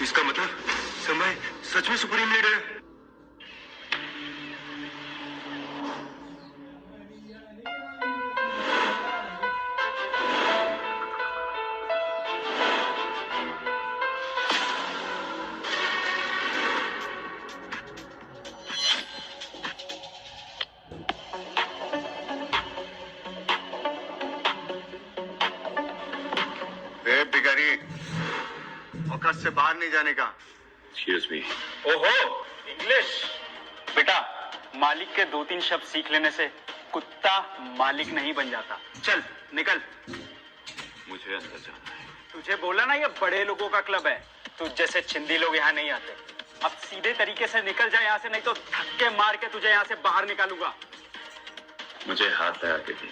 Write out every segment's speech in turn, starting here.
इसका मतलब समय सच में सुप्रीम लीडर है। भिखारी, औकात से बाहर नहीं जाने का। Excuse me. ओहो, इंग्लिश। बेटा, मालिक के 2-3 शब्द सीख लेने से कुत्ता मालिक नहीं बन जाता। चल निकल। मुझे अंदर जाना है। तुझे बोला ना ये बड़े लोगों का क्लब है, तुझ जैसे चिंदी लोग यहाँ नहीं आते। अब सीधे तरीके से निकल जाए यहाँ से, नहीं तो धक्के मार के तुझे यहाँ से बाहर निकालूंगा। मुझे हाथ लगा के दे,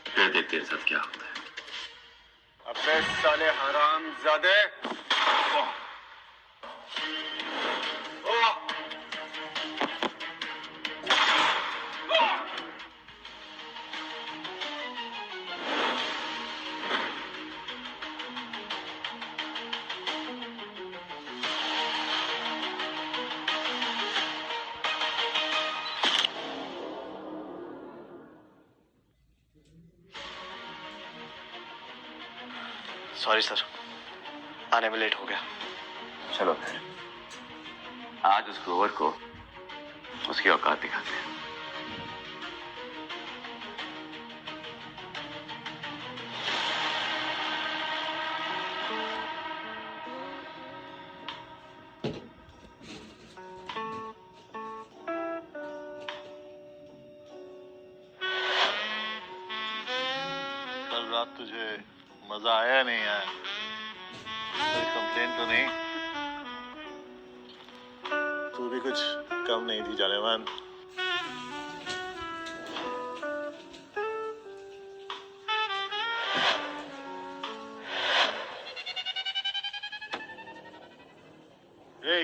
फिर देख तेरे साथ क्या होता है। अबे साले हरामजादे। सॉरी सर, आने में लेट हो गया। चलो फिर आज उस ग्रोवर को उसकी औकात दिखाते हैं। कल रात तुझे मजा आया नहीं आया? कोई कंप्लेन तो नहीं? तू भी कुछ कम नहीं थी जाने मन। ए,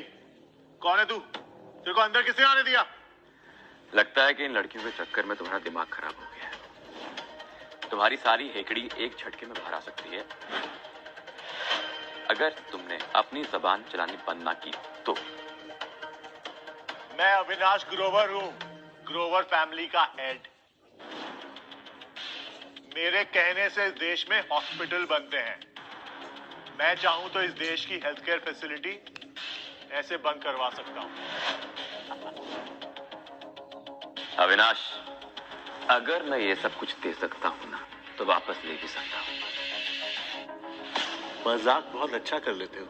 कौन है तू? तेरे को अंदर किसने आने दिया? लगता है कि इन लड़कियों के चक्कर में तुम्हारा दिमाग खराब हो गया है। तुम्हारी सारी हेकड़ी एक झटके में बाहर आ सकती है अगर तुमने अपनी जबान चलानी बंद ना की तो। मैं अविनाश ग्रोवर हूं, ग्रोवर फैमिली का हेड। मेरे कहने से इस देश में हॉस्पिटल बनते हैं। मैं चाहूं तो इस देश की हेल्थ केयर फैसिलिटी ऐसे बंद करवा सकता हूं। अविनाश, अगर मैं ये सब कुछ दे सकता हूं ना तो वापस ले भी सकता हूं। मजाक बहुत अच्छा कर लेते हो।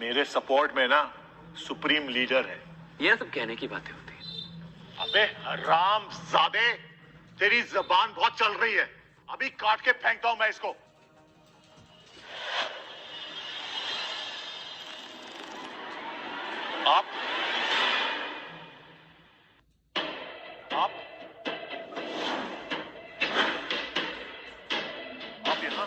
मेरे सपोर्ट में ना सुप्रीम लीडर है। ये सब कहने की बातें होती हैं। अबे हरामजादे, तेरी जबान बहुत चल रही है। अभी काट के फेंकता हूं मैं इसको। आप यहाँ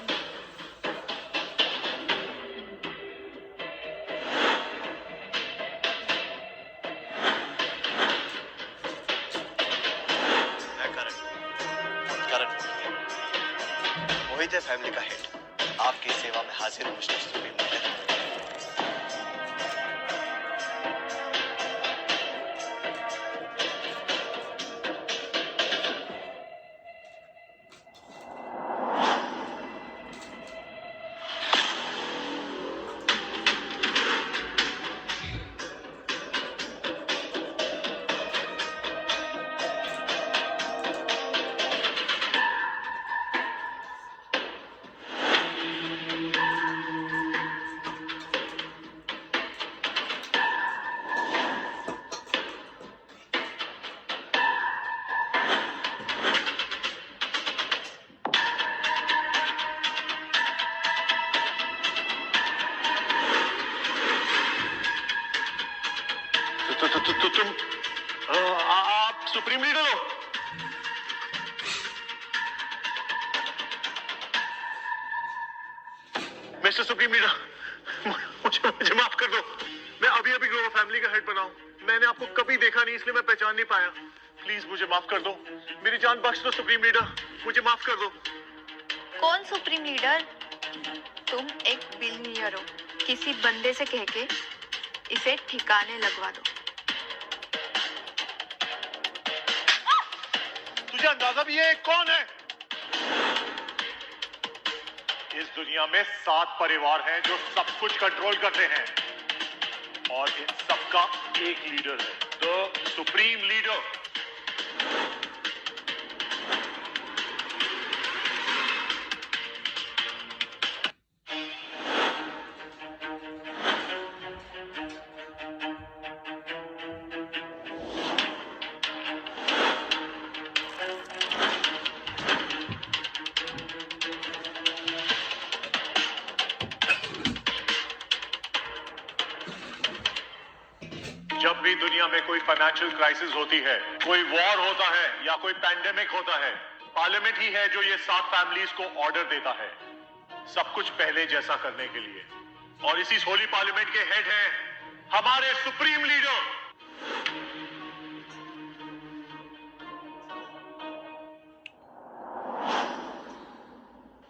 करण मोहित है, फैमिली का हेड। आपकी सेवा में हाजिर हूं मिस्टर सुप्रीम लीडर। तुम आप सुप्रीम लीडर हो? मिस्टर सुप्रीम लीडर, मुझे माफ कर दो। मैं अभी अभी ग्रोवर फैमिली का हेड बना हूं। मैंने आपको कभी देखा नहीं, इसलिए मैं पहचान नहीं पाया। प्लीज मुझे माफ कर दो। मेरी जान बख्श दो सुप्रीम लीडर, मुझे माफ कर दो। कौन सुप्रीम लीडर? तुम एक बिलियनियर हो। किसी बंदे से कह के इसे ठिकाने लगवा दो। तुझे अंदाजा भी है कौन है? इस दुनिया में 7 परिवार हैं जो सब कुछ कंट्रोल करते हैं और इन सबका एक लीडर है, तो सुप्रीम लीडर। जब भी दुनिया में कोई फाइनेंशियल क्राइसिस होती है, कोई वॉर होता है या कोई पैंडेमिक होता है, पार्लियामेंट ही है जो ये 7 फैमिलीज को ऑर्डर देता है सब कुछ पहले जैसा करने के लिए। और इसी होली पार्लियामेंट के हेड हैं हमारे सुप्रीम लीडर।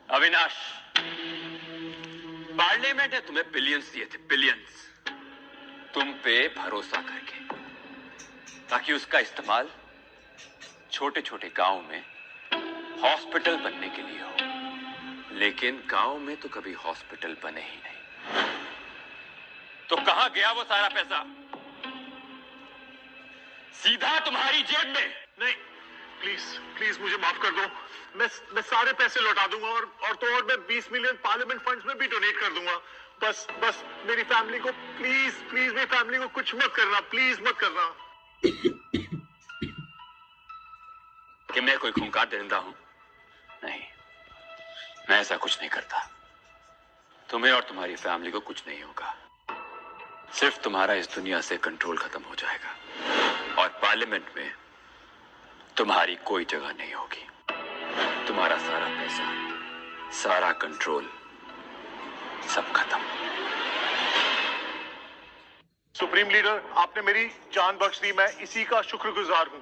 अविनाश, पार्लियामेंट ने तुम्हें बिलियंस दिए थे, बिलियंस, तुम पे भरोसा करके, ताकि उसका इस्तेमाल छोटे छोटे गांव में हॉस्पिटल बनने के लिए हो। लेकिन गांव में तो कभी हॉस्पिटल बने ही नहीं। तो कहां गया वो सारा पैसा? सीधा तुम्हारी जेब में। नहीं, प्लीज प्लीज मुझे माफ कर दो। मैं सारे पैसे लौटा दूंगा और मैं 20 मिलियन पार्लियामेंट फंड्स में भी डोनेट कर दूंगा। बस मेरी फैमिली को प्लीज मेरी फैमिली को कुछ मत करना, प्लीज मत करना। कि मैं कोई खूंखार दरिंदा हूं? नहीं, मैं ऐसा कुछ नहीं करता। तुम्हें और तुम्हारी फैमिली को कुछ नहीं होगा। सिर्फ तुम्हारा इस दुनिया से कंट्रोल खत्म हो जाएगा और पार्लियामेंट में तुम्हारी कोई जगह नहीं होगी। तुम्हारा सारा पैसा, सारा कंट्रोल, सब खत्म। सुप्रीम लीडर, आपने मेरी जान बख्श दी, मैं इसी का शुक्रगुजार हूं।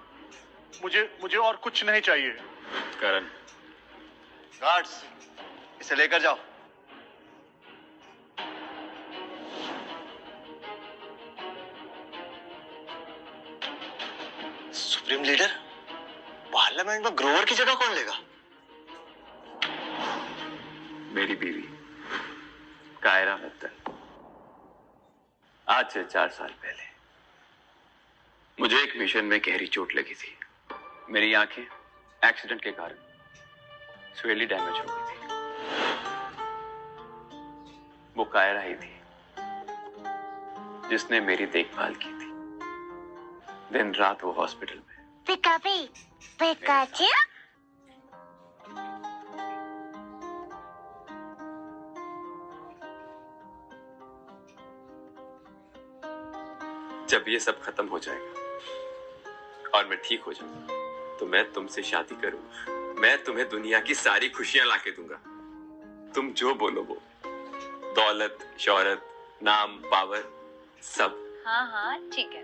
मुझे और कुछ नहीं चाहिए। करण, गार्ड्स, इसे लेकर जाओ। सुप्रीम लीडर, पार्लियामेंट में ग्रोवर की जगह कौन लेगा? मेरी बीवी कायरा मित्तल। आज से 4 साल पहले मुझे एक मिशन में गहरी चोट लगी थी। मेरी आंखें एक्सीडेंट के कारण स्वेली डैमेज हो गई थी। वो कायरा ही थी जिसने मेरी देखभाल की थी। दिन रात वो हॉस्पिटल में। पिकाचू? जब ये सब खत्म हो जाएगा और मैं ठीक हो जाऊंगा तो मैं तुमसे शादी करूंगा। मैं तुम्हें दुनिया की सारी खुशियां लाके दूंगा। तुम जो बोलो वो, दौलत, शोहरत, नाम, पावर, सब। हाँ ठीक है।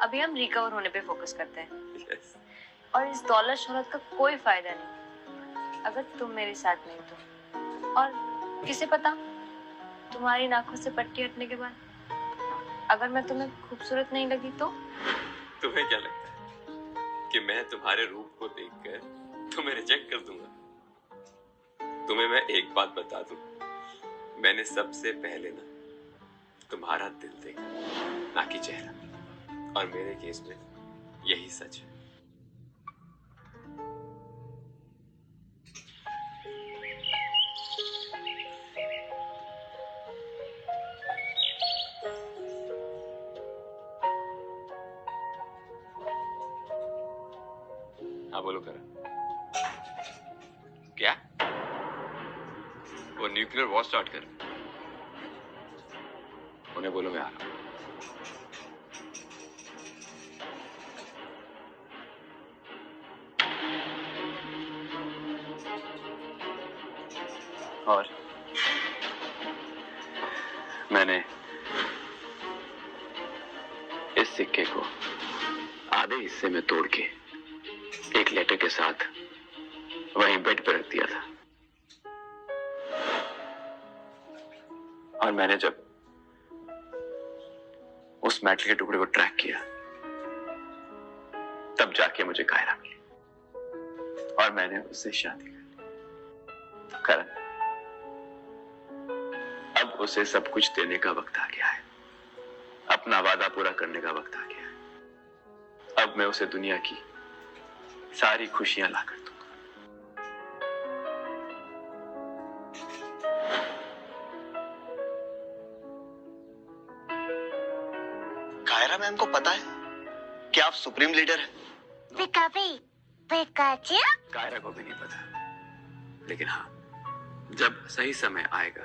अभी हम रिकवर होने पे फोकस करते हैं। yes. और इस दौलत शोहरत का कोई फायदा नहीं अगर तुम मेरे साथ नहीं तो। और किसे पता, तुम्हारी नाखों से पट्टी हटने के बाद अगर मैं तुम्हें खूबसूरत नहीं लगी तो? तुम्हें क्या लगता है कि मैं तुम्हारे रूप को देखकर तुम्हें रिजेक्ट कर दूंगा? तुम्हें मैं एक बात बता दूं, मैंने सबसे पहले ना तुम्हारा दिल देखा, ना कि चेहरा। और मेरे केस में यही सच है। हाँ बोलो करण। क्या? वो न्यूक्लियर वॉर स्टार्ट कर। उन्हें बोलो मैं आ रहा हूं। और मैंने इस सिक्के को आधे हिस्से में तोड़ के एक लेटर के साथ वहीं बेड पर रख दिया था। और मैंने जब उस मेटल के टुकड़े को ट्रैक किया, तब जाके मुझे कायरा मिली और मैंने उससे शादी कर ली। करण, अब उसे सब कुछ देने का वक्त आ गया है, अपना वादा पूरा करने का वक्त आ गया है। अब मैं उसे दुनिया की सारी खुशियां लाकर दूंगा। कायरा मैम को पता है कि आप सुप्रीम लीडर हैं? कायरा को भी नहीं पता, लेकिन हाँ, जब सही समय आएगा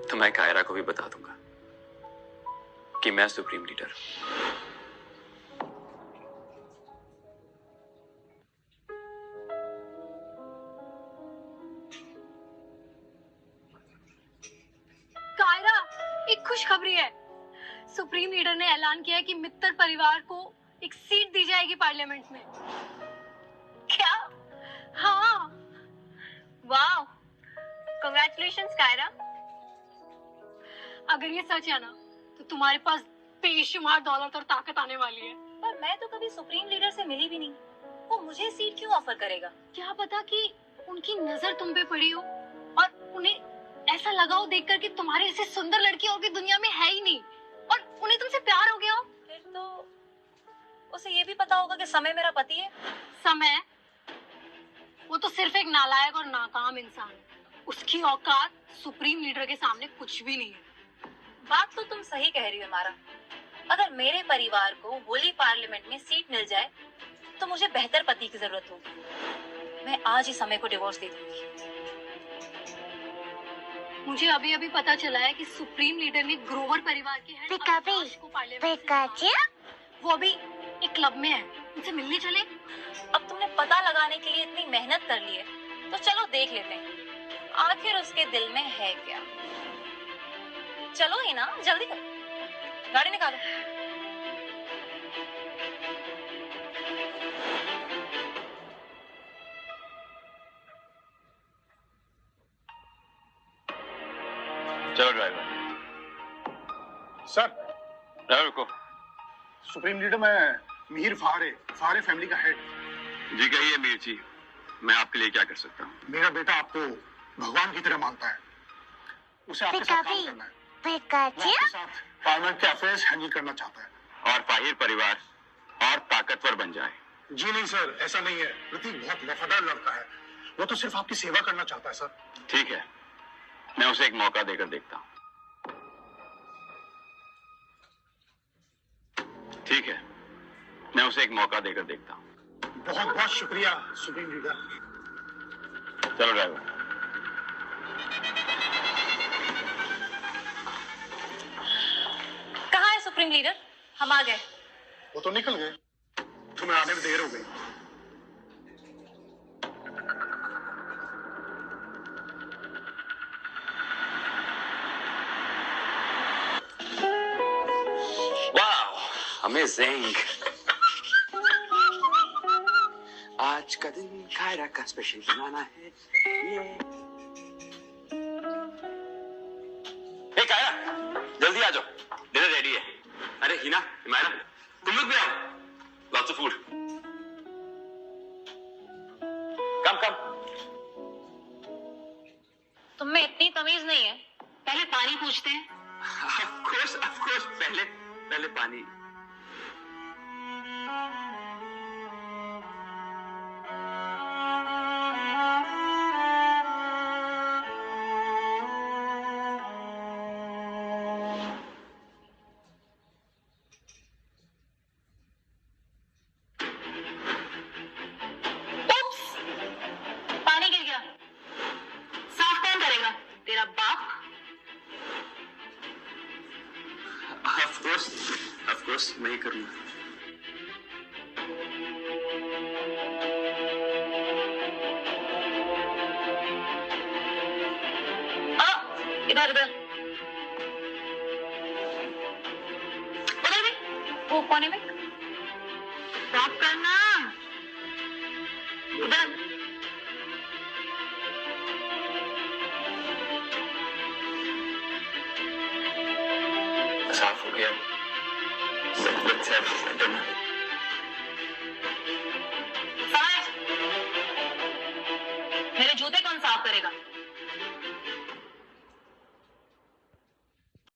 तो मैं कायरा को भी बता दूंगा कि मैं सुप्रीम लीडर हूं। कायरा, एक खुशखबरी है। सुप्रीम लीडर ने ऐलान किया है कि मित्तल परिवार को एक सीट दी जाएगी पार्लियामेंट में। क्या? हाँ। वाह, कांग्रेचुलेशंस कायरा। अगर ये सच है ना, तो तुम्हारे पास बेशुमार दौलत और ताकत आने वाली है। पर मैं तो कभी सुप्रीम लीडर से मिली भी नहीं, वो मुझे सीट क्यों ऑफर करेगा? क्या पता कि उनकी नजर तुम पे पड़ी हो और उन्हें ऐसा लगा हो देखकर कि तुम्हारी ऐसी सुंदर लड़की और भी दुनिया में है ही नहीं, और उन्हें तुमसे प्यार हो गया हो। फिर तो उसे ये भी पता होगा कि समय मेरा पति है। समय? वो तो सिर्फ एक नालायक और नाकाम इंसान है। उसकी औकात सुप्रीम लीडर के सामने कुछ भी नहीं है। बात तो तुम सही कह रही हो मारा। अगर मेरे परिवार को होली पार्लियामेंट में सीट मिल जाए तो मुझे बेहतर पति की जरूरत होगी। मैं आज ही समय को डिवोर्स दे दूंगी। मुझे अभी अभी पता चला है कि सुप्रीम लीडर ने ग्रोवर परिवार के हेड अविनाश को पार्लियामेंट से वो अभी एक क्लब में है। उनसे मिलने चले? अब तुमने पता लगाने के लिए इतनी मेहनत कर ली है, तो चलो देख लेते हैं आखिर उसके दिल में है क्या। चलो ही ना, जल्दी करो, गाड़ी निकालो। चलो ड्राइवर। सर, ड्राइवर रुको। सुप्रीम लीडर मैं मीर फारे फैमिली का हेड। जी कहिए मीर जी, मैं आपके लिए क्या कर सकता हूँ? मेरा बेटा आपको भगवान की तरह मानता है। उसे आपके साथ काम करना है। वो आपके साथ पार्लियामेंट के अफेयर्स हैंडल करना चाहता है। और फाहिर परिवार और ताकतवर बन जाए। जी नहीं सर, ऐसा नहीं है। प्रतीक बहुत वफादार लड़का है। वो तो सिर्फ आपकी सेवा करना चाहता है सर। ठीक है, मैं उसे एक मौका देकर देखता हूँ। ठीक है, मैं उसे एक मौका देकर देखता हूँ। बहुत बहुत शुक्रिया सुप्रीम लीडर। चलो ड्राइवर। कहाँ है सुप्रीम लीडर? हम आ गए। वो तो निकल गए, तुम्हें आने में देर हो गई। अमेजिंग। आज का दिन कायरा का स्पेशल बनाना है ये। हे कायरा, जल्दी आ जाओ, डिनर रेडी है। अरे हिना, हिमायरा, तुम लोग भी आओ। Lots of food. Come come. तुम में इतनी तमीज नहीं है। पहले पानी पूछते हैं। ऑफ कोर्स, पहले पानी। पानी गिर गया, साफ कौन करेगा? तेरा बाप? ऑफ कोर्स मैं ही करूंगा। इधर इधर, उधर भी, वो कोने में साफ करना। इधर साफ हो गया, सब कुछ सेट है ना। मेरे जूते कौन साफ करेगा?